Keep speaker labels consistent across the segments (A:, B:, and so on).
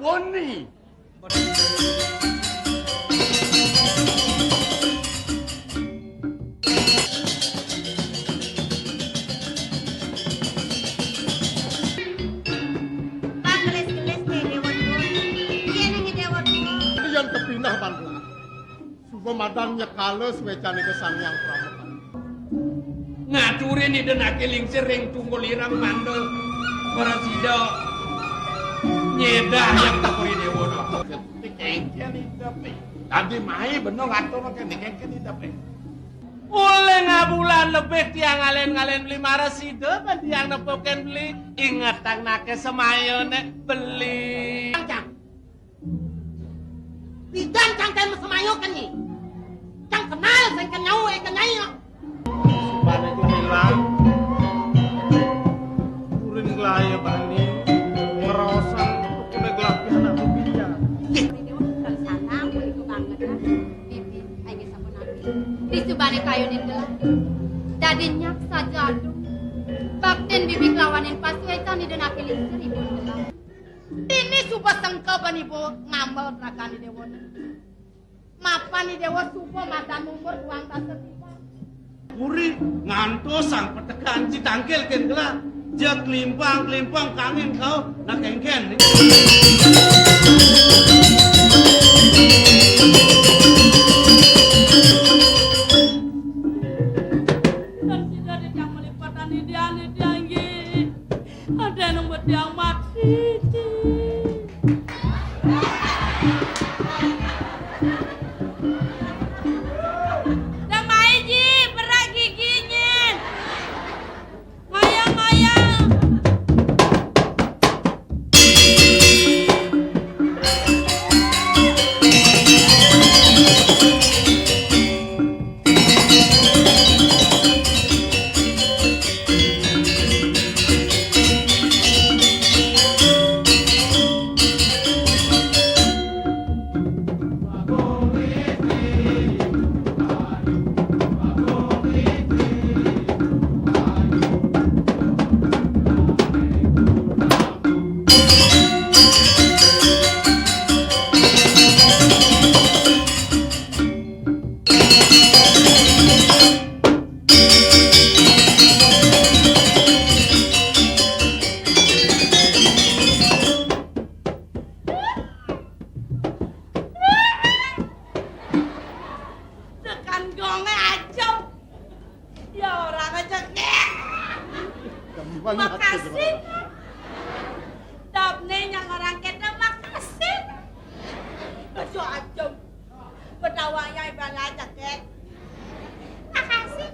A: Boni. Yang kepinah Bandung. Sumadan nyekales wecane kesan yang pramuka.
B: Ngaturi ni denake lingsir ring tunggul irang mandel parasida nyedah yang takuri dewono
A: Kengken idape. Tadi mai bener ngatur kene kengken idape.
B: oleh ngabulan lebih tiang ngalen-ngalen beli marasida pan tiang nepoken beli ingat tang nake semayone beli
C: Cang. Bidan cang kan semayo kan ni. Cang kenal sen kenyau kenyai.
A: Bane kumilang. Kuring laya bani. Ngerosan kudu gelapi anak mobilnya.
D: Disubane kayu nindela. Dadinya saja aduh. Bakten bibi kelawanin pasuetan di denake lingsir ibu nindela.
C: Ini suba sangka bani bo ngambal prakani dewa. Mapani dewa suba madan umur uang tasar tiba.
B: Muri ngantos sang petekan citangkil ken kela jak limpang kangen kau nak kengken
E: dan tidak ada yang melipatan ini ada yang buat yang mati. Makasih. Dabne yang orang kita makasih. Kejo aja. Bedawanya ibalah jaket. Makasih.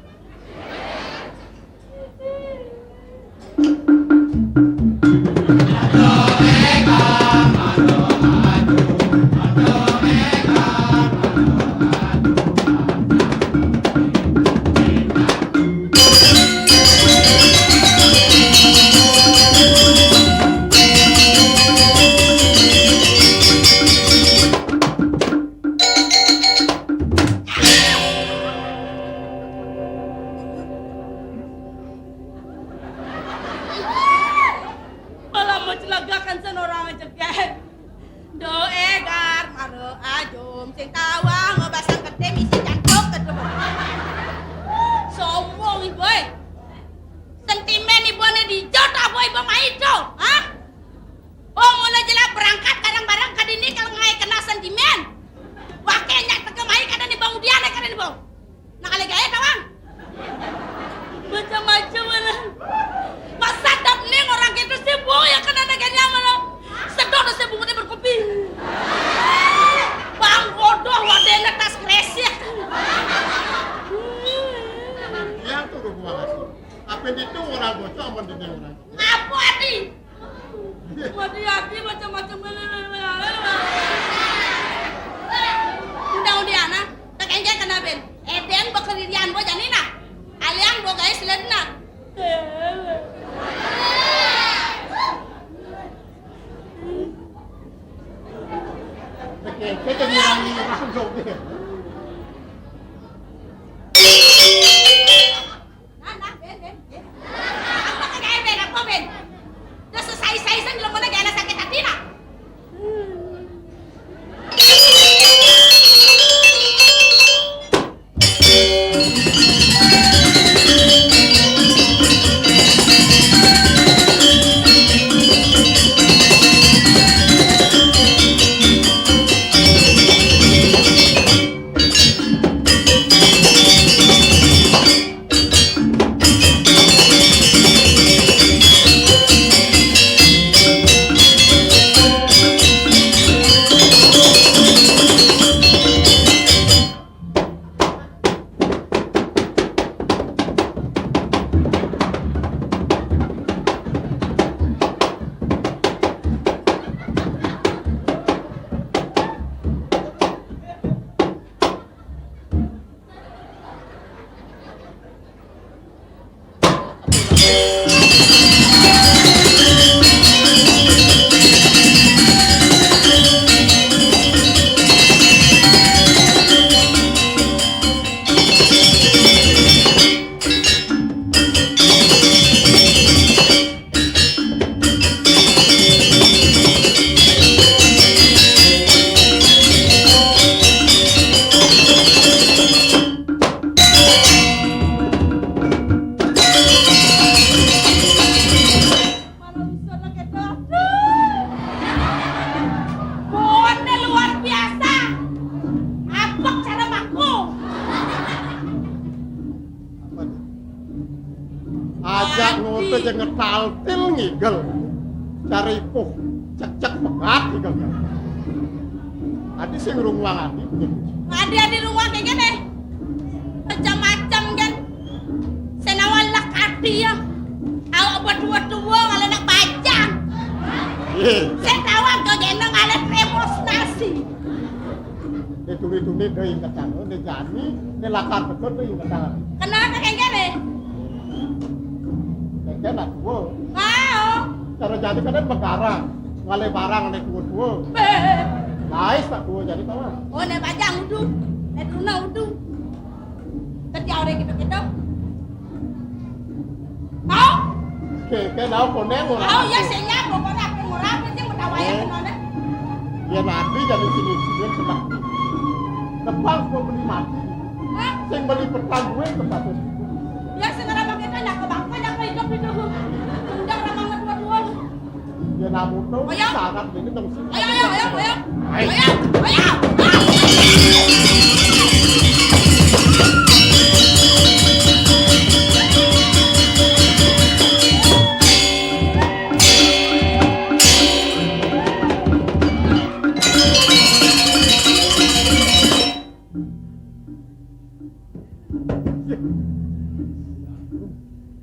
A: kaltil ngigel. Cari puh cek pegat ngigel. Adi sing rungwang adi.
E: Adi ruang kayak gini. Macam-macam kan. Senawalak adi ya. Awak berdua-dua ngalenak bajang. Saya tahu kau gendong ngalet demonstrasi.
A: Tuni-tuni deui kacang, deui jani, deui lakar betul deui kacang.
E: Kenapa kayak gini?
A: Kayaknya nak tua.
E: Mau.
A: Cara jadi kan begarang, ngale barang ane tua. Lais tak tua jadi kawan.
E: Oh, nek bajang udu. Nek tuna udu. Kerja orang gitu-gitu. Mau?
A: Ke nau koneng orang.
E: Mau ya saya pokoknya aku ngurap sih mau tawanya kenapa?
A: Ya nanti jadi sini kena. Depan gua beli mati.
E: Hah?
A: Sing beli petang gue tempat itu.
E: Ya segera pakai tanya ke bangka ya ke hidup itu. Undang ramah dua-dua.
A: Ya namun tuh
E: Ayo.
A: sangat ini dong sih.
E: Ayo.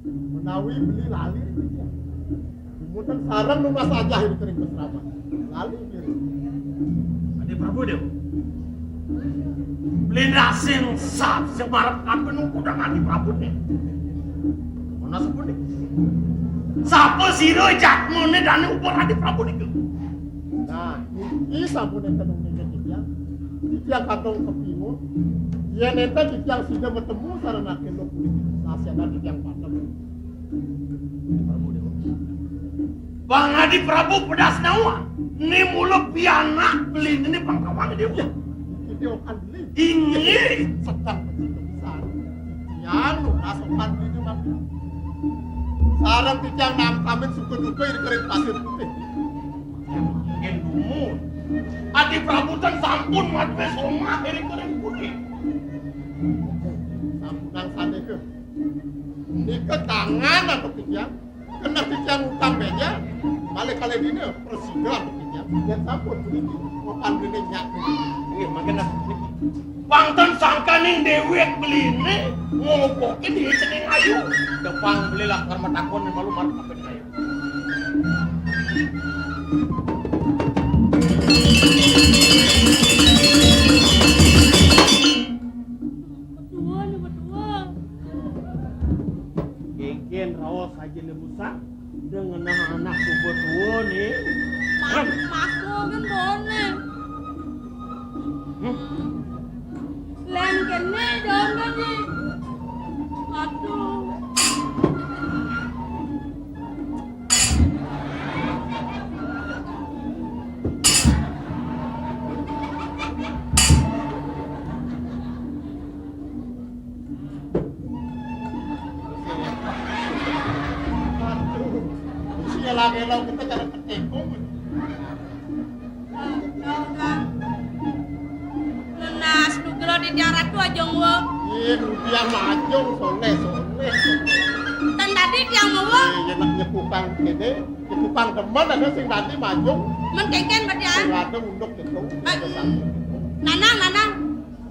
A: Menawi beli lali ya. Kemudian sarang lu mas aja ini kering besrama. Lali kiri.
B: Adi Prabu deh. Belinda sing sap sing marep kabeh nunggu dak Adi Prabu nih. Mana sepun nih? Sapa sira jakmune dane upur Adi Prabu niku?
A: Nah, ini sampun enten ngene tiang katong kepingun. Ya neta tiang sudah bertemu sarana kelo politik nasional di tiang patem.
B: Prabu deh. Bang Adi Prabu pedas nawa. Ini mulut pianak beli ini pangkawan dia.
A: Itu akan beli.
B: Ini
A: Sedang begitu besar. Tiang lu kasokan ini mati. Sarang tiang nam kamen suku duka ini kering pasir putih.
B: Yang dumur. Adi Prabu tan sampun madwe soma kering putih.
A: Sampunang sane ke. Ini ke tangan atau tiang. Kena tiang utang beja. Balik kali ini presiden atau tiang. Dia sampun beli. Wapan beli nyak.
B: Iya makin Pangton sangkaning dewek beli ini ngopokin di cening ayu. Depan belilah karena takon malu marah apa ayu.
E: Berdua.
B: Genggen rawas saja nebusa dengan anak tubuh tua nih.
E: Masuk kan boleh. Len kene dong kene. Aduh.
A: Isinya lagi-lagi kita cara ketekong.
E: Lenas nugelo di darat tu aja ngwa.
A: Iya, rupiah majong, soleh.
E: Dan tadi dia ngwa.
A: Iya, nak nyepupang gede. Nyepupang teman ada sing tadi majong.
E: Men keken berdia.
A: Sing ada unduk gitu.
E: Nanang.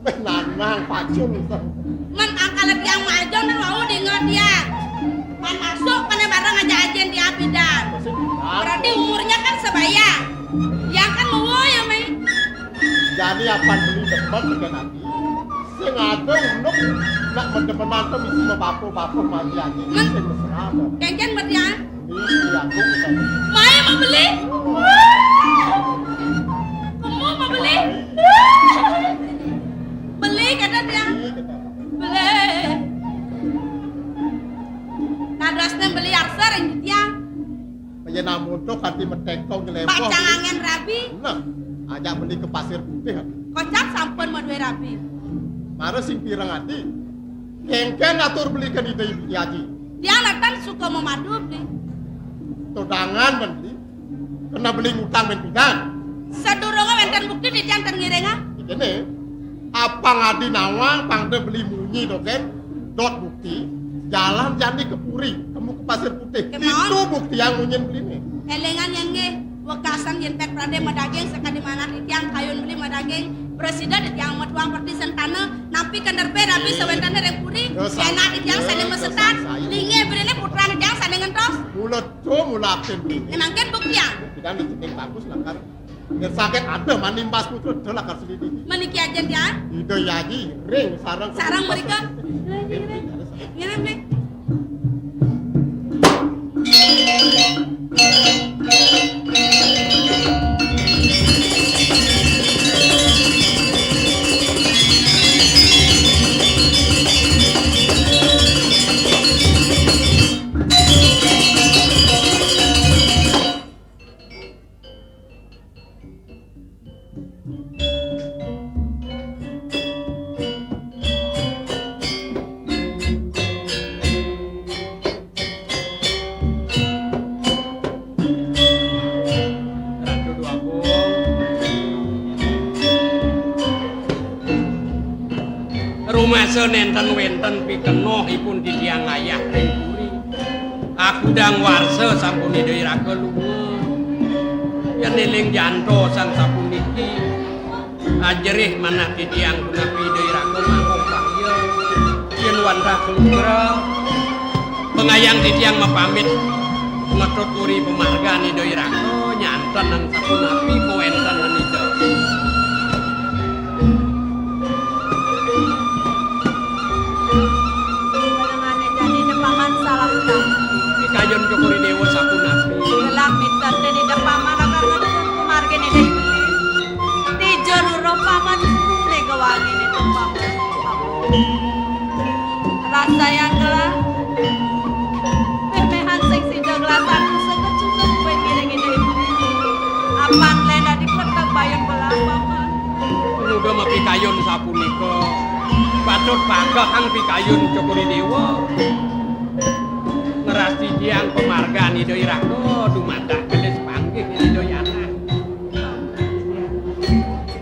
A: Nanang, pacun.
E: Men angkal yang majong dan mau dengar dia. Man masuk pada barang aja ajen di abidan. Berarti umurnya kan sebaya. Yang kan mau ya Mei.
A: Jadi apa beli depan juga nanti. Sing ada unduk nak mendepenan tuh misi bapo mati aja. Sing mesra ada.
E: Keken berdia.
A: Ini aku kita.
E: Mai mau beli? Kamu mau beli? Beli kata dia. Beli. Kadasnya beli arsar yang dia.
A: Kaya namun tuh kanti metekong ngelempong.
E: Pacang angin rabi.
A: Nah, ajak beli ke pasir putih.
E: Kocak sampun mau duwe rabi.
A: Mara sing pirang ati. Kengken atur belikan ide ibu haji.
E: Dia natan suka mau madu beli.
A: Todangan beli. Kena beli ngutang ben pidan.
E: Sedurunge wenten bukti di jantan ngirenga.
A: Ini apa ngadi nawang pangde beli munyi doken. Dot bukti. Jalan jandi ke Puri. Kamu ke pasir putih.
E: Kemauan?
A: Itu bukti yang ngunyin beli nih.
E: Elengan yang nge wekasan yen pet prade madageng sekali mana di tiang kayun beli madageng presiden di tiang metuang perti sentana napi kenderpe rapi sewentana repuri enak di tiang sane mesetat linge berene putra di tiang sane ngentos
A: Mulut tuh mulakin beli.
E: emangken bukti yang
A: Tidak dicetik bagus lah kan. Biar sakit ada manimbas putu ada lah kan selidiki.
E: meniki aja dia
A: Ide yaji ring sarang.
E: sarang mereka ngirim nih
F: Rumasa nenten wenten pikenohipun di tiang ayah ring puri. Aku dang warsa sampun deui raka lunga. Yen eling janto sang sapuniki. Ajerih manah di tiang punapi deui raka mangkung bahya. Yen wantah kelugra pengayang di tiang mapamit ngetuturi pemargani deui raka nyanten nang sapunapi koenten nita. Kayon Jokori Dewa sapunapi.
E: gelak mitan di depaman akan kumargen ini di jalur paman le gawangi di depaman rasa yang gelap permehan seksi deglasan sekecukup kue miring ini apan lena di petak bayon belah paman
F: Muga mapi kayon sapunika. Patut panggah kang pikayun Jokori Dewa. Ngerasti jiang pemargani deui raka dumadak gelis panggih deui anak.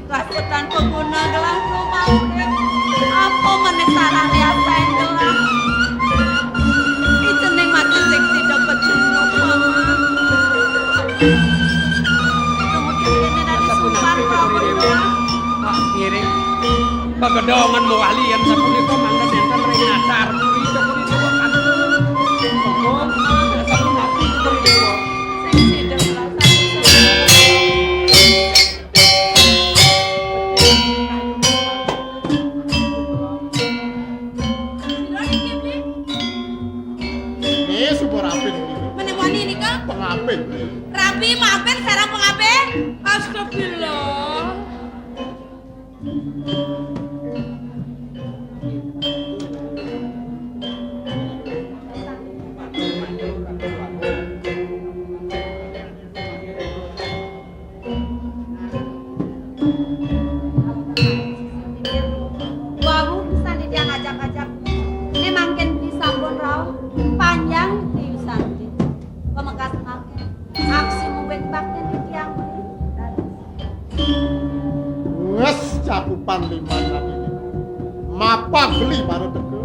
E: rasutan pengguna gelas rumah apa meneh salah liasain gelas itu neng mati seksi dapat cukup paman kemudian ini dari sumpah
F: Jokori Dewa. Wah ngiring. Pagedongan mawalian sapunika mangga nenten ring ngadar puri Jokori Dewa kanten. Pokok sapunapi Jokori Dewa.
E: seksi gelas
A: Ini super apin beli.
E: menemani ini kak
A: Pengapin.
E: rapi maafin sarang pengapin astagfirullah
D: Wawu bisa di dia ngajak-ngajak. Ini mangken di sampun rau panjang di usanti. Pemegas mangken. Aksi mubeng bakten di tiang beli.
A: Wes cakupan lima tadi. Mapa beli baru teke.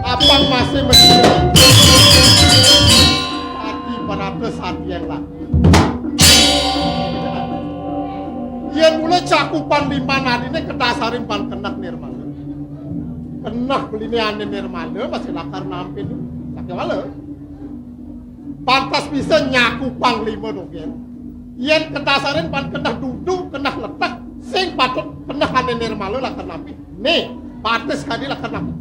A: Apang masih menjadi hati beratus hati yang lagi. Yang mulai cakupan lima nadi ini kedasarin pan kenak nirmala. Kenak beli ini ane nirmala masih lakar nampin. Sakit wala. Pantas bisa nyaku pang lima dong ya. Yang kedasarin pan kenak duduk kenak letak. Sing patut kenak ane nirmala lakar nampin. Nih, pantas kali lakar nampin.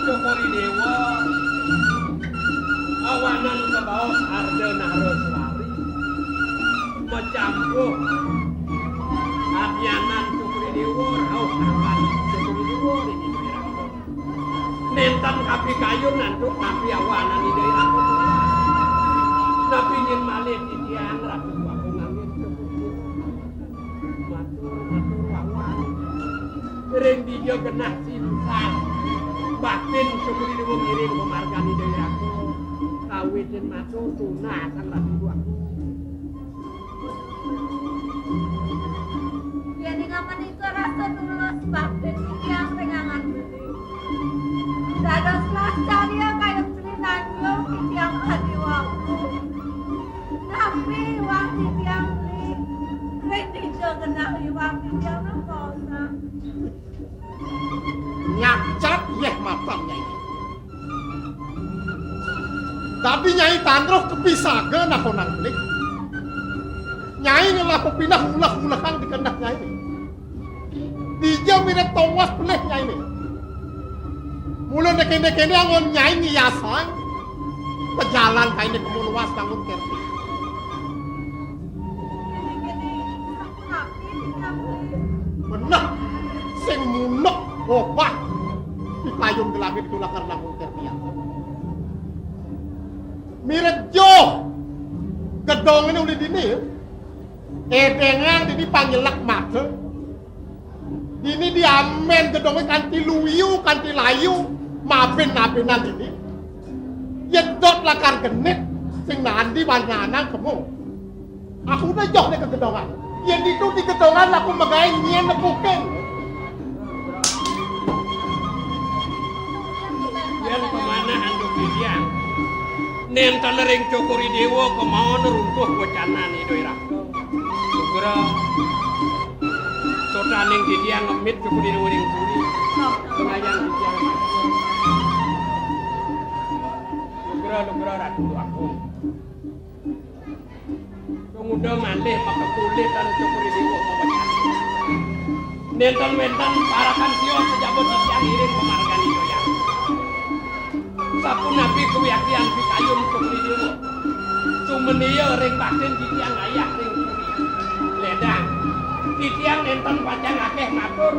F: Jokori Dewa awanan kebaos arda naros lari macampuh adyanan Jokori Dewa rauh kapan Jokori Dewa ini dirako nentan kapi kayun nantuk napi awanan ini dirako napi nyen malih di tiang ratu aku ngangit Jokori Dewa matur awan ring dia genah sinsal. Batin syukuri dewa ngiring pemargani daerahku. Kawitin matur tunah sang ratu aku.
D: Yen ngamen iku rasa tulus bakten iki yang rengangan beli. Dados lascarya kaya ceritanya iki yang hati waktu. Tapi waktu yang beli reti genah waktu yang kosa.
A: Nyacat yeh matanya ini. Tapi Nyai Tandroh kepisaga nak konang belik. Nyai ngelah pindah ulah-ulahan di kendak Nyai ini. Dia mirip tawas belik Nyai ini. Mula nekene-nekene angon Nyai ngiyasan. Pejalan kaini kemuluas bangun kerti. Benar. Sing munuk obah. Di payung gelapit itulah karena mungkir dia. Mirip Jo. Gedong ini udah dini. Edengan ini panjelak mata. Dini diamen gedongnya kanti luyu, kanti layu. Maben-mabenan ini. Yedot lakar genit. Sing nandi banyanan kamu. Aku udah joh nih ke gedongan. Yang itu di gedongan aku magain nyen nepukin.
F: Yang kemana handuk didiang? Nentan ring cokori dewa kemauan runtuh wacana nih doirak. Segera sotaning didiang ngemit cokori dewa ring puri. Pengayang didiang. Segera ratu aku. Pemuda malih maka kulit dan cokori dewa wacana. Nentan parakan sio sejabut didiang iring pemargani doirak. Sapun nabi keyakinan pikayun cokri dewa. Sumenia ring batin titiang ayah ring puri. Ledang. Titiang nenten panjang akeh matur.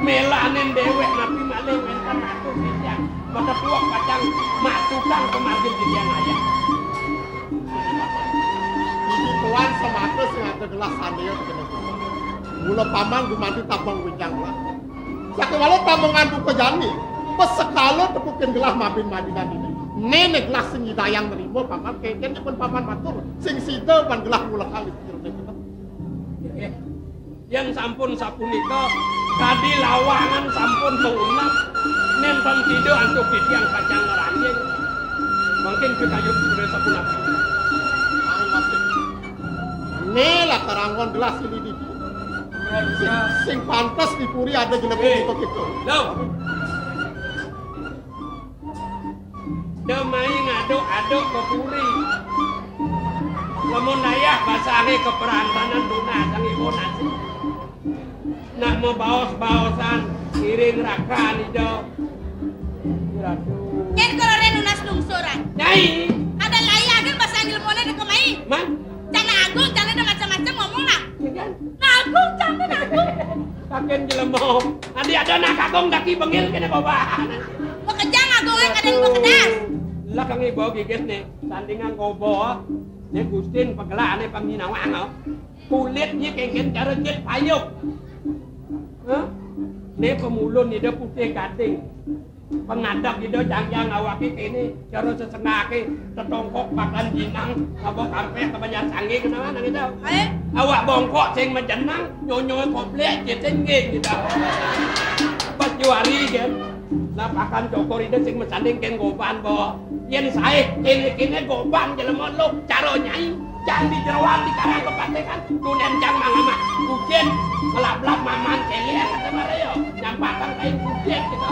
F: Melanen dewek nabi malih nenten matur titiang. Pada puak panjang matukang pemargin titiang ayah.
A: Ini tuan semata sing ada gelas sandia begini. Mula paman gumanti tabang winjang lah. Sakewala tamongan buka jani. Pesekalo tepukin gelas mabin-mabinan ini. Nenek gelas sing hidayang nerimo paman keken pun paman matur. Sing sida pan gelas mula kali pikir kita.
F: Yang sampun sapunika tadi lawangan sampun tuunap. Nenten tidur antuk titiang panjang ranjing. Mungkin pikayun sudah sapunap.
A: Ang masih. Nela karangon gelas ini di. Sing pantas dipuri ada jelebet itu.
F: Loh. Demai ngaduk-aduk ke puri. Lamun ayah basahe ke perantanan tunah sang ibu nasi. Nak mau baos-baosan iring raka nih do.
E: Yen kalau renunas lungsuran.
F: Nyai.
E: Ada layar kan bahasa Anggil di kemai.
F: Man.
E: Jangan agung, jangan ada macam-macam ngomong lah.
F: Kan?
E: Agung, jangan agung.
F: Kaken jelemo. Adi ada nak kagong daki bengil kena bawa.
E: Mau kejang agungnya kadang mau kedas.
F: Lah kang ibu gigit nih, tandingan gobo, nih Gustin pagela nih pangginawang oh. Kulitnya kengken cara jet payuk. Hah? Nih pemulun nih dia putih gading. Pengadap nih dia jangjang awaki kini cara sesengake tetongkok makan jinang abok karpet kebanyakan sangi kenapa nang itu? Awak bongkok sing menjenang nyonyoy komplek jeten gitu. Pas juari kan. Lapakan cokori dia sing mesanding ken goban bo. Yen sae kene goban jelema lo caro nyai jang di jeroan di karang kepatekan dunen jang mangama ujen ngelap-lap maman kelian kata bareo nyampakkan kain ujen gitu.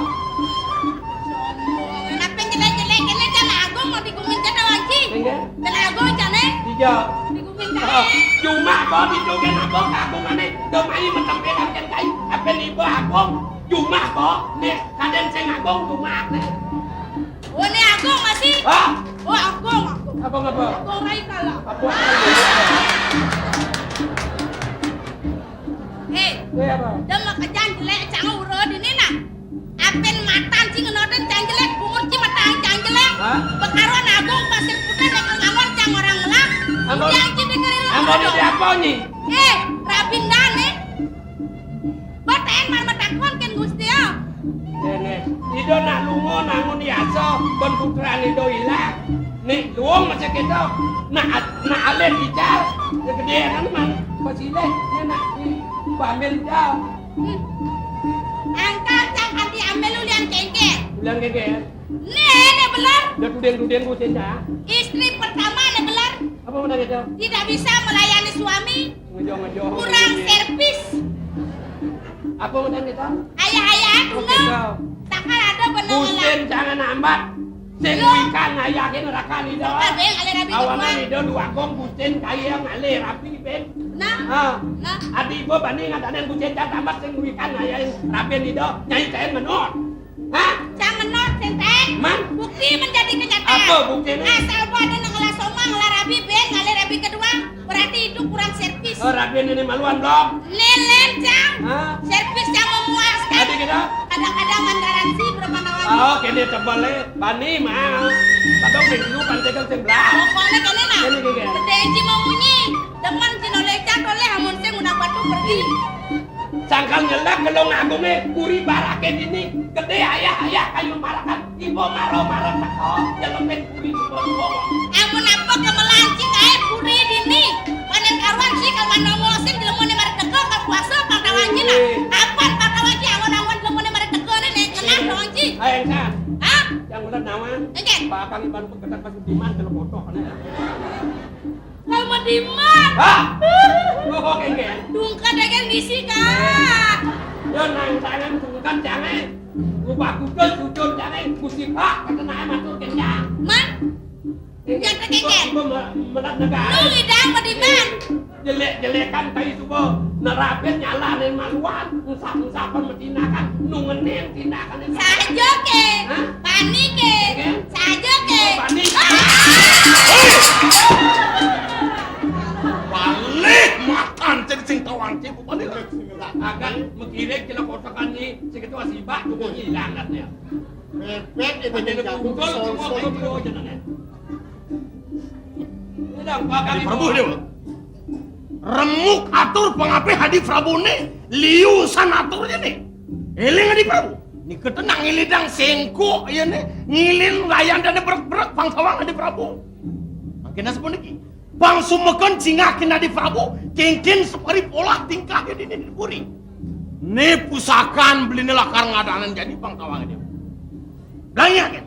E: Kenapa jelek-jelek kene jangan agung mau digumin jana lagi. Jangan agung jane.
F: Tiga.
E: Digumin jane.
F: Cuma kau dijogen abang agung aneh. Domai mentempelan kan kain apa ibu agung. Cuma kok nih kaden sing agung cuma nih.
E: Oh ini agung masih?
F: Ah.
E: Oh agung.
F: Abang apa?
E: Agung rai kalah.
F: Apa?
E: Hei.
F: Apa?
E: Dah mak kejang jelek jangan urut ini nak. Apen matan sing ngenoten jang jelek bungur ci matan jang jelek. Bekaron agung pasir putih nek ngamor jang orang ngelak. Jang ci dengerin lu.
F: Ambon di apa ni?
E: Rabindan nih. Baten mar mata
F: Nido nak lunga nangun yasa ben putra nido ilang. Nek luang macam kita nak alen ical. Ya gede kan man pasile nek nak pamel jauh.
E: Angkat cang hati ambil ulian kengke.
F: Ulian kengke.
E: Nih belar.
F: Dah tudeng ku cinta.
E: Istri pertama nih belar.
F: Apa mana kita?
E: Tidak bisa melayani suami.
F: Ngejo.
E: Kurang servis.
F: Apa mana kita?
E: Ayah tunggu. Takkan ada benar.
F: Kusin jangan nambat. Sing wikan ngayakin rakan ida.
E: Beng ale rapi.
F: Awana ida dua kong kusin kaya ngale rapi ben.
E: Nah.
F: Adi gua banding ada kusin tambah sing wikan ngayakin rapi ida nyai cain menor. Hah?
E: Jangan not senteng.
F: Man?
E: Bukti menjadi kenyataan.
F: Apa buktinya?
E: Asal gua ada ngelas soma ngelah rabi ben ngale rabi kedua berarti itu kurang servis.
F: Oh rapi ini maluan belum?
E: Lelen cang.
F: Hah?
E: Servis yang memuaskan.
F: Adi kita?
E: Kadang-kadang menggaransi berapa nawan.
F: Oh, kene cebale bani mah. Padahal dulu pantekan sebelah.
E: Pokoknya kene nak.
F: Kene kene.
E: Gede ji mau bunyi. Deman cino lecak oleh hamun saya mudah batu pergi.
F: Sangkal nyelak gelong agungnya kuri baraken ini gede ayah kayu marakan ibu maro teko jelemen kuri ibu.
E: Amun apa kemelancing ae puri dini. Panen karuan sih kalau manomosin dilemone mari teko ka puasa pakawanji nah. Apaan pakawanji awan-awan dilemone mari teko nih kenal ronji.
F: Ayo kan.
E: Hah?
F: Yang udah nawan.
E: Oke.
F: Bakal iban peketan pas diman kalau bodoh kan.
E: Kamu diman.
F: Hah? Oh kengke.
E: Dungkan dengan ngisi kak.
F: Yo nang tangan sungkan jangan. Ubah kudus sujud jangan musibah kata naik matur kenyang.
E: Man. Yang terkengken.
F: Melat negara.
E: Lu hidang bediman.
F: Jelek-jelekan kayak itu bo nerapin nyala dan maluan usap-usapan metinakan nungenin tindakan
E: Saja ke.
F: Hah?
E: Panik ke. Saja ke.
F: Panik.
A: Balik makan jadi sing tawang cipu balik.
F: Akan mengirik kila kotakan ni segitu asibah tu kau hilang katanya.
A: Mepet itu
F: Ada
A: yang
F: pukul semua kayu kilo aja nanya. Sedang bakal
A: Hadi Prabu dia. Remuk atur pengape Hadi Prabu ni liusan aturnya nih. Eling Hadi Prabu. Ni ketenang ngilidang sengko ya nih ngilin layan dan berat-berat pangsawang Hadi Prabu. Makin sepun lagi. Bang sumekan cingakin Hadi Prabu kengkin separi pola tingkahnya di puri. Ni pusakan beli nelakar ngadanan jadi pangsawang dia. Belanya kan?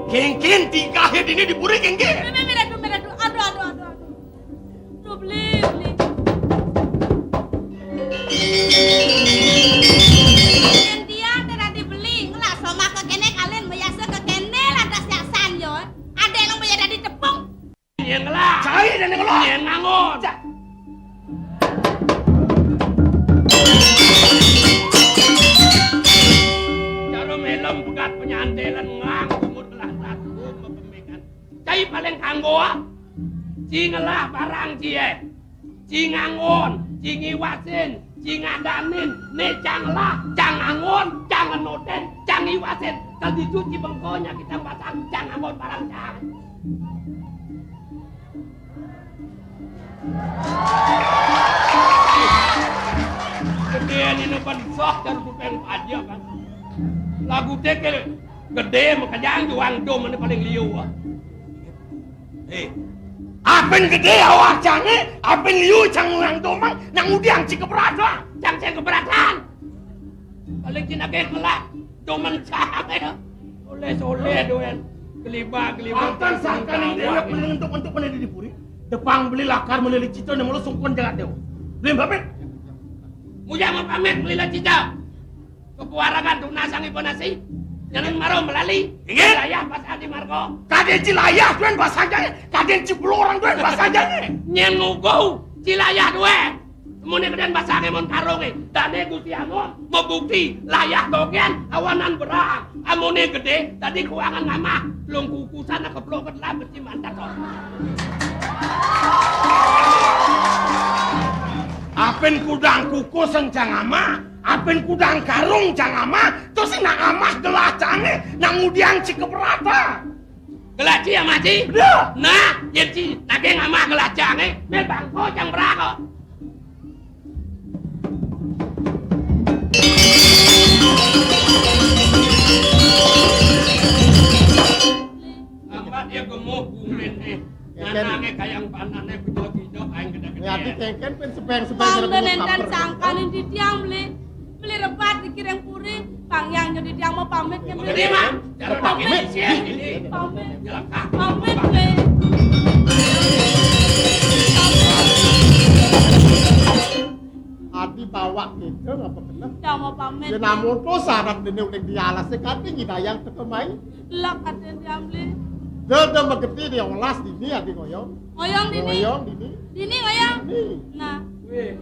A: Kengkin tingkahnya ini dipuri kengkin.
E: Meradu. Aduh. Tuh beli. Dia tidak dibeli. Ngelah soma ke kene kalian biasa ke kene lantas yasan yo. Ada yang bayar dari tepung.
F: yang ngelak.
A: Cai dan yang ngelak.
F: Yang ngangon. Cara melem pegat penyantelan ngang umur belah satu mempemekan. Cai paling kanggo ci ngelah barang cie. Ci ngangon, ci ngiwasin, ci ngadanin, ne canglah, cang angon, cang ngenoten, cang ngiwasin. Kalau dicuci bengkonya kita pasang cang angon barang cang. Gedean ini pensok dan kupeng aja kan. Lagu tekel gede makanya juang dom ini paling liu.
A: Apen gede awak cange, apen liu cang ulang domang, nang udiang ci keberatan.
F: Cang saya keberatan. Paling cina kelak doman cang ya. Oleh doen. Geliba.
A: Akan sangkan ini dia paling untuk mana di puri. Depang beli lakar melilit cito yang mulu sungkon jagat dewa. Beli babet.
F: Muja mau pamit melilit cito. Kepuarangan tuh nasang ibu nasi. Jangan marah melali.
A: Ingat?
F: Layah pas Adi Marco.
A: Kaden cilayah tuan bahasanya. Kaden cipulorang tuan bahasanya.
F: Nyen ngugo cilayah dua. Mune kedan basake mon karunge. Dane Gusti Amun membukti layah togen awanan berang. Amune gede tadi kuangan ngamah. Belum kukusan keplok ketlah beci mantap toh.
A: Apen kudang kukus yang cangama, apen kudang karung cangama, terus nak amah gelah cange, nang udiang ci keberata.
F: Gelaci ya maci?
A: Bener.
F: Nah, jadi nage ngamah gelacang mel bangko cang berako.
A: kengken.
F: Anange kayang panane bidok-bidok aing gede-gede.
A: Nyati kengken pen sepeng-sepeng
E: Bang nenten sangkanin di tiang beli rebat di Kireng Puri. Bang yang jadi tiang mau pamit ya beli.
F: Gede mah, cara pamit sih ini.
E: Pamit.
F: Nyelakak.
E: Pamit beli.
A: Adi bawa gitu apa kena?
E: Tiang mau pamit.
A: Ya namun tuh sarap dene udah dialas sekali ngidayang tekemai.
E: Lak katen tiang beli.
A: Dede megeti dia olas dini adi ngoyong.
E: Ngoyong dini.
A: Ngoyong dini.
E: Dini ngoyong.
A: Dini.
E: Nah.
F: Weh,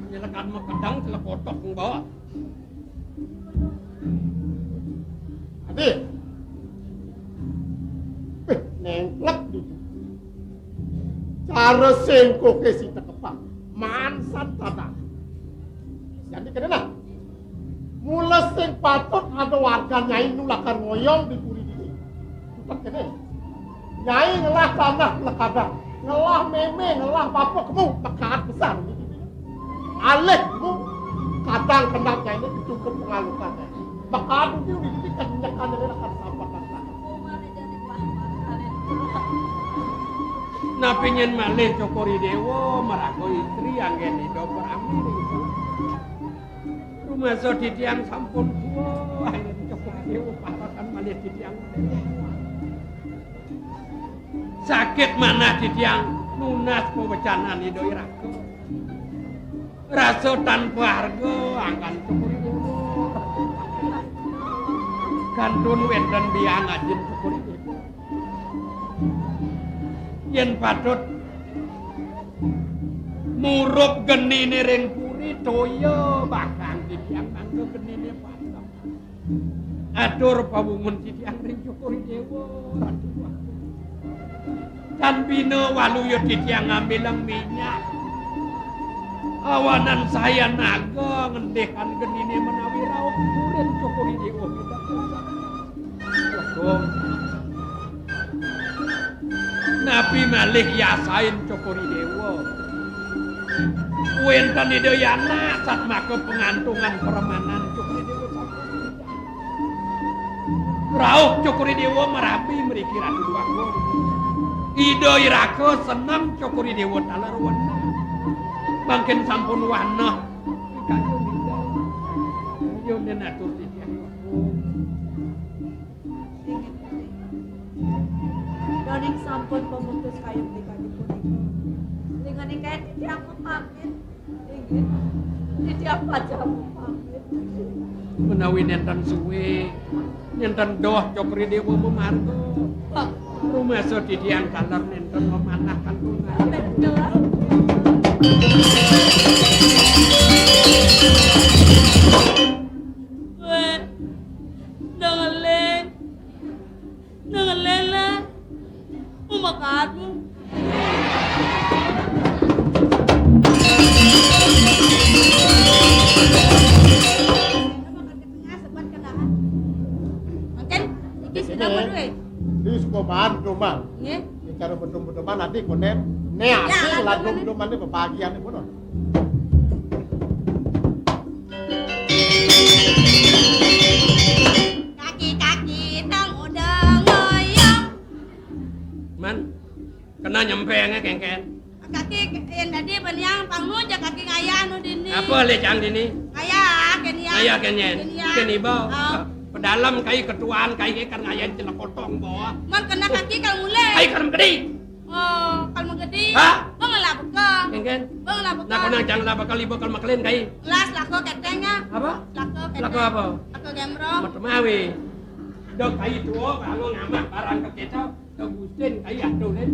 F: nyelakan mah kedang telepotok ng bawa.
A: Adi. Nengklek di. Cara sengko ke si tekepak. Mansan tanah. Jadi kenapa? Mula sing patut ada warga nyai nulakan ngoyong di puri ini. Tutak kene. Nyai ngelah tanah lekadang. Ngelah meme, ngelah papok kamu. Pekaat besar. Alek kamu. Kadang kendang nyai ini cukup pengalukannya. Pekaat itu di kenyakan dari akan sampah kasar.
F: Napingin malih Cokori Dewo marago istri anggen hidup beramir itu. Rumah so di tiang sampun kuo anggen Cokori Dewo parakan malih di tiang sakit mana di tiang nunas pewecanan hidup irago. Raso tanpa harga angkan Cokori Dewo. Kantun wenten biang ajin Cokori Dewo. Yen patut murup genine ring puri toya bakang titiang mangga genine patut atur pawungun titiang ring Cokori Dewo kan bina waluyo titiang ngambilang minyak awanan saya naga ngendekan genine menawi raut kuren Cokori Dewo Assalamualaikum Nabi malih yasain Cokori Dewo. Wenten idayana sat maka pengantungan peremanan Cokori Dewo sampun. Rauh Cokori Dewo merapi mriki Ratu Dwaga. Ida iraka seneng Cokori Dewo taler wana. Mangken sampun wana kayu ninggal. Yo nenatur titiang
D: Doning sampun pemutus kayu pribadi punika. Dengan kae titiang pamit. Inggih. Titiang pajam pamit.
F: Menawi nenten suwe, nenten doh Cokori Dewo memarga. Rumah so titiang taler nenten memanah kantungan.
D: Bener.
E: Weh. Dengeleng lah. Umakatmu. Makan, iki sudah berdua.
A: Di sebuah bahan rumah.
E: Nggih.
A: Cara bedom-bedoman nanti konen. Ne asing lah bedom-bedoman ini berbahagian ini pun.
E: Kaki-kaki nang udah ngoyong.
F: Man, kena nyempengnya kengken.
E: Kaki yang tadi beniang pangnu aja kaki ngayah nu dini.
F: Apa lecang dini?
E: Ngayah kenia.
F: Ayah kenyen, keniba.
E: Oh.
F: Pedalam kai ketuaan kai ikan ngayan celak potong bawa.
E: Man kena kaki kalau mulai.
F: Kai kan gede.
E: Oh, kalau menggedi.
F: Hah?
E: Bang lah buka.
F: Kengken.
E: Bang lah buka.
F: Nak kena jangan lah bakal ibu kalau maklin kai.
E: Las lako ketengnya.
F: Apa?
E: Lako keteng.
F: Lako apa?
E: Lako gembrong.
F: Matemawi. Dok kai tua kalau ngamak barang ke kita. Kebusin kai atuh len.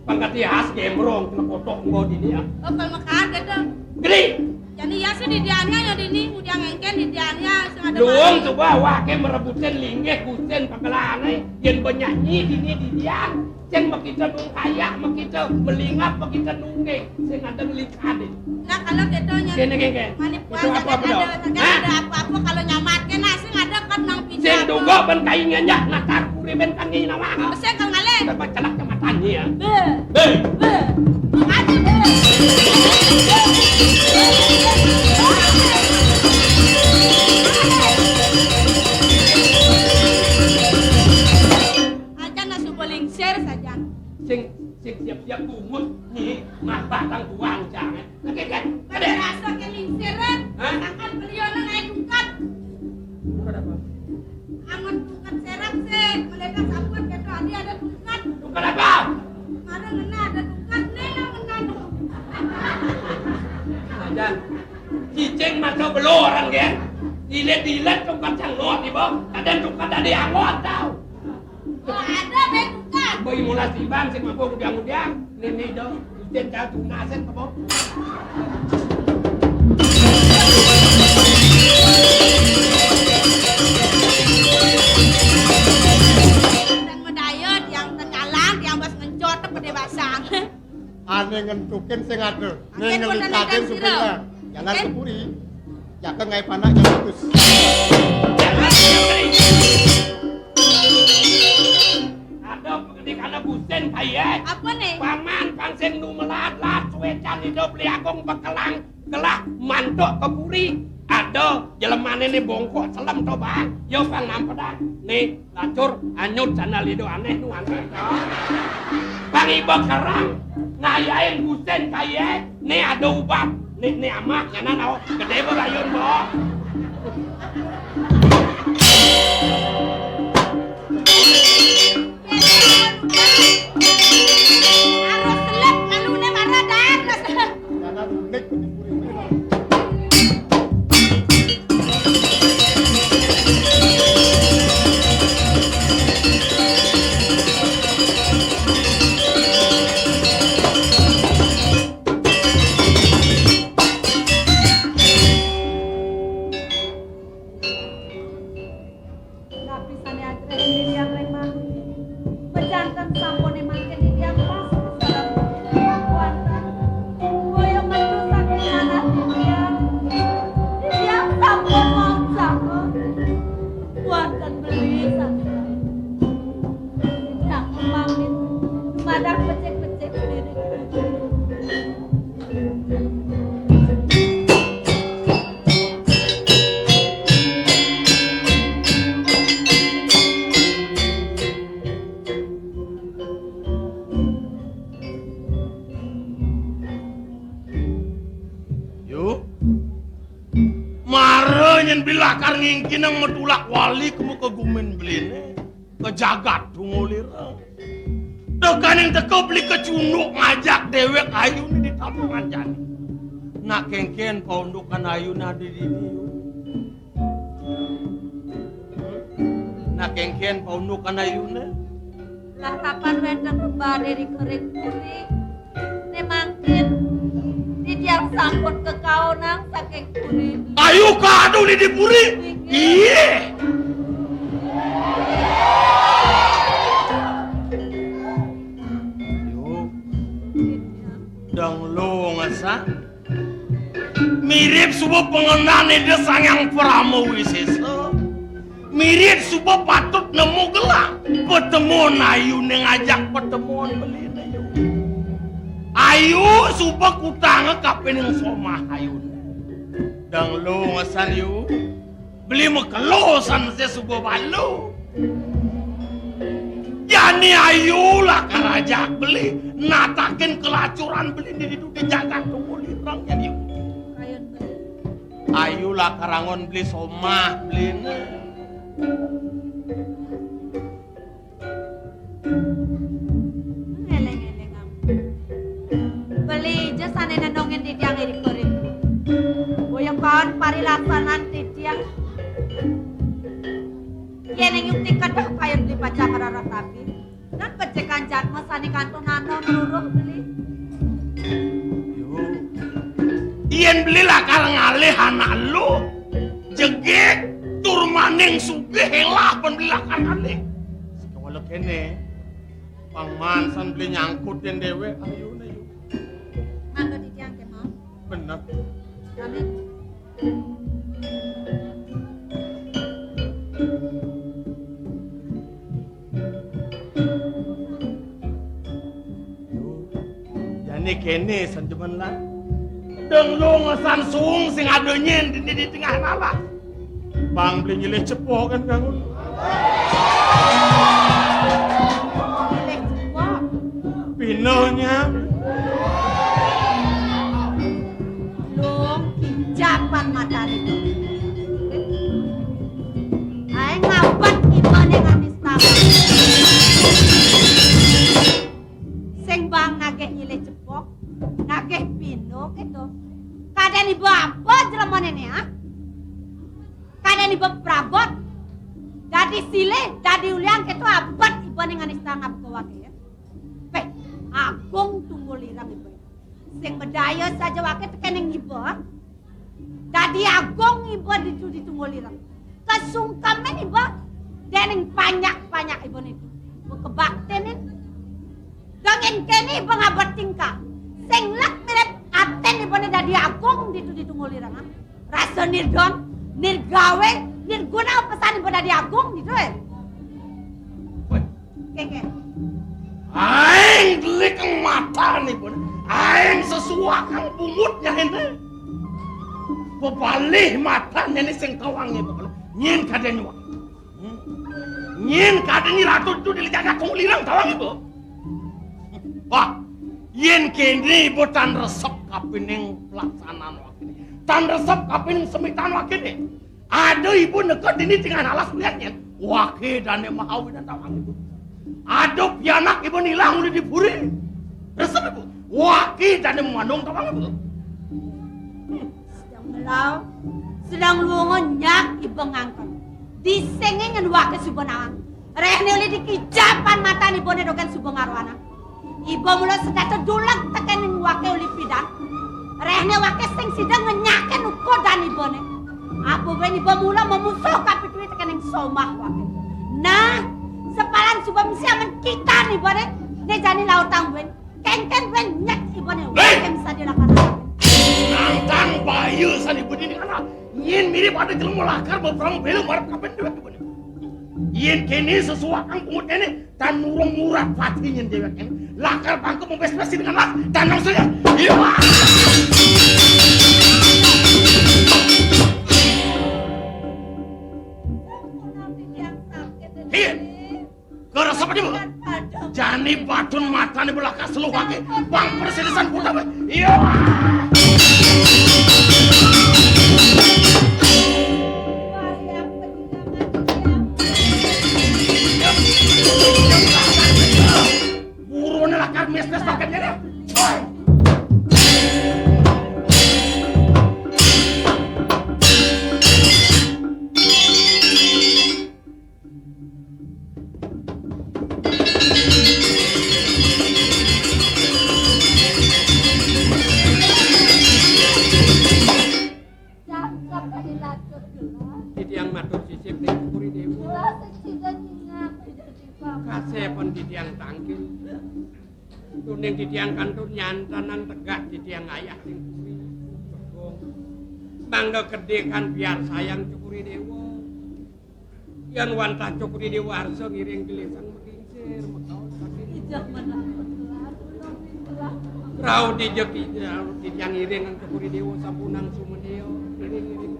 F: Pangkati khas gembrong celak potong bawa dini ya.
E: Oh, kalau makan gitu.
F: Gede.
E: Jadi ya sih di diannya ya dini, udah ngengken di diannya sengaja.
F: Luang coba wake merebutin linggih kusen pagelane yen penyanyi dini di dian. Ceng makita nung kaya, makita melingap, makita nunggih sing ada ngelikade.
E: Nah kalau gitu nya.
F: Kene kene.
E: Manipuan
F: Itu apa dong?
E: ada apa-apa kalau nyamat kena sing ada kan nang pijat.
F: Sing dugo ben kai nyanyak nakar puri ben kangi nama.
E: Mesti kang ngale.
F: Terpa celak ke matanya ya.
E: Be.
F: Be.
E: Makasih be. Aja
F: Ajan. Cicing mata belo orang dia. Dilet-dilet tongkat cangot di bawah. Kadang tongkat ada angot tau.
E: Oh, ada betukan.
F: Boy mula sibang sing mampu udiang-udiang. Ini dong. Ujian kau tuna sen ke bawah.
E: Dan medayot yang tercalang, yang bas ngencot pada basang.
A: Ane ngentukin sing ada.
E: Agen
A: Ning
E: pun
A: ngelikatin
E: tenaga
A: supaya
E: sira.
A: jalan
E: Agen.
A: ke puri. Jaka ngai panak yang bagus.
F: Ada pengedik anak busen kaya.
E: Apa nih?
F: Paman pangseng nu melat-lat suecan hidup beli agung bekelang gelah mantok ke puri. Ada jelemane nih bongkok selam to bang. Yo pang nampedang. Nih lacur anyut sana lido aneh nu aneh. Bang iba kerang ngayain busen kaya. Nih ada ubah. Nih amah nyana nao gede berayun bo.
E: Arus selip ngalune marah dan.
A: Jalan unik di puri.
D: Tapi sane atre ini yang remang. Pejantan sampone mangke di yang pas sareng kuantan. Boyo metu saking anak dia. Di yang sampun mau cakon. Kuantan beli sane. Yang pamit madak becek-becek diri.
B: Yuk. Mare nyen bilakar ngingkin yang medulak wali kemu kegumen beline. Kejagat tungulira. Tekan yang teko beli kecunduk ngajak dewek ayu ni di tabungan jani. Nak kengken paundukan ayu nadi di diu. Nak kengken paundukan ayu ne.
D: Lah kapan wenten bebare di kering puri. Ne mangkin di yang sampun ke kaonang saking puri.
B: Ayu kadu ni di puri. Iye. Yuk. Dang lo ngasa. Mirip subuh pengenane desang yang pramowi sesa. Mirip subuh patut nemu gelang. Pertemuan ayu neng ajak pertemuan beli ayu. Ayu subuh kutang kapen yang somah ayu. Dang lo ngasan yu. Beli mekelosan se subuh balu. Jani ayu lah karajak beli. Natakin kelacuran beli di jagat tunggu lirang jadi.
D: Kayon beli.
B: Ayu lah karangon beli somah beli ne.
D: Eleng-eleng am. Beli je sane nendongin di tiang di kering. Boyong kawan parilaksanan di tiang. Yeneng yukti kedah kayon beli pajak karara tapi. Dan pecekan jatma sani kantong nano meruruh beli.
B: Yuk. Ien belilah karang alih anak lu. Jegek tur maning sugih helah pun belilah karang alih. Sekawala kene. Pang mansan beli nyangkutin dewe ayu na yuk.
D: Mangga di tiang ke mau.
B: Bener.
D: Amin.
B: Jani kene sanjeman lah. Deng lu ngesan sung sing adonyen di tengah nalah. Bang beli nyilih cepo kan kangun.
D: Elek cepok.
B: Pinonya.
D: Long kijapan matahari itu. Ay ngapat iman yang amis tawa. Sing bang nageh nyilih cepok, nageh pino gitu. Kadang ibu apa jelaman ini ha? Kadang ibu prabot. Dadi sile, dadi uliang itu abad ibu ning istana wake ya. Pek, agung tunggu lirang ibu. Sing bedaya saja wake tekening ibu. Dadi agung ibu ditunggu lirang. Kesungkaman ibu dening banyak ibu itu. Ibu kebaktenin. Dengan kene ibu ngabat tingkah. Sing lak mirip aten ibu dadi agung ditunggu lirang. Rasa nirdon, nirgawe, nirguna pesan ibu dadi agung gitu ya. Keke.
B: Aing delik mata nih pun. Aing sesuak kang bungutnya ini. Bebalik matanya nih sing tawangnya pokoknya. Nyen kaden wak. Nyen kaden ni ratu tu dilijaga kong lirang tawang ibu. Wah, yen kini ibu tan resep kapining pelaksanaan wak ini. Tan resep kapining semitan wak ini. Ada ibu nekat ini dengan alas liatnya. Wake dan mahawi dan tawang ibu. Ada pianak ibu nilang udah diburi. Resep ibu. Wake dan memandung tawang ibu.
D: Sedang luongon nyak ibu ngangkon. Disengengin wake subonawang. Rehne oleh dikijapan mata ni bone dokan subong arwana. Ibu mula sedata dulang tekening wake oleh pidan. Rehne wake sing sidang ngenyaken uko dan ibone. Apo ben ibu mula memusuh kapitui tekening somah wake. Nah, sepalan subong siaman kita nih bone. Ne jani lautang ben. Ken ben nyak ibone wake bisa dilakukan.
B: Nantang bayu sani budi ni kana. Yen mirip ada jelema lakar beberapa belum marap kapan dewek budi. Yen kene sesuak kang pungut kene tan nurung murah pati nyen dewek kene. Lakar bangku membes-besi dengan mas dan maksudnya. Iya. Iya. Gara siapa dia? Jani batun mata ni belakang seluruh kaki. Bang persedisan putar. Iya. Buruan lakar mes-mes paketnya dia.
F: Ning ditiang kantun nyantanan tegak ditiang ayah ning kuwi begong mangga gedhe kan biar sayang Cukuri Dewa yen wantah Cukuri Dewa arsa ngiring gelesan mekincir mekaos saking ijak menawa rau dijeki ditiang iring Cukuri Dewa sampunang sumedeo iring-iring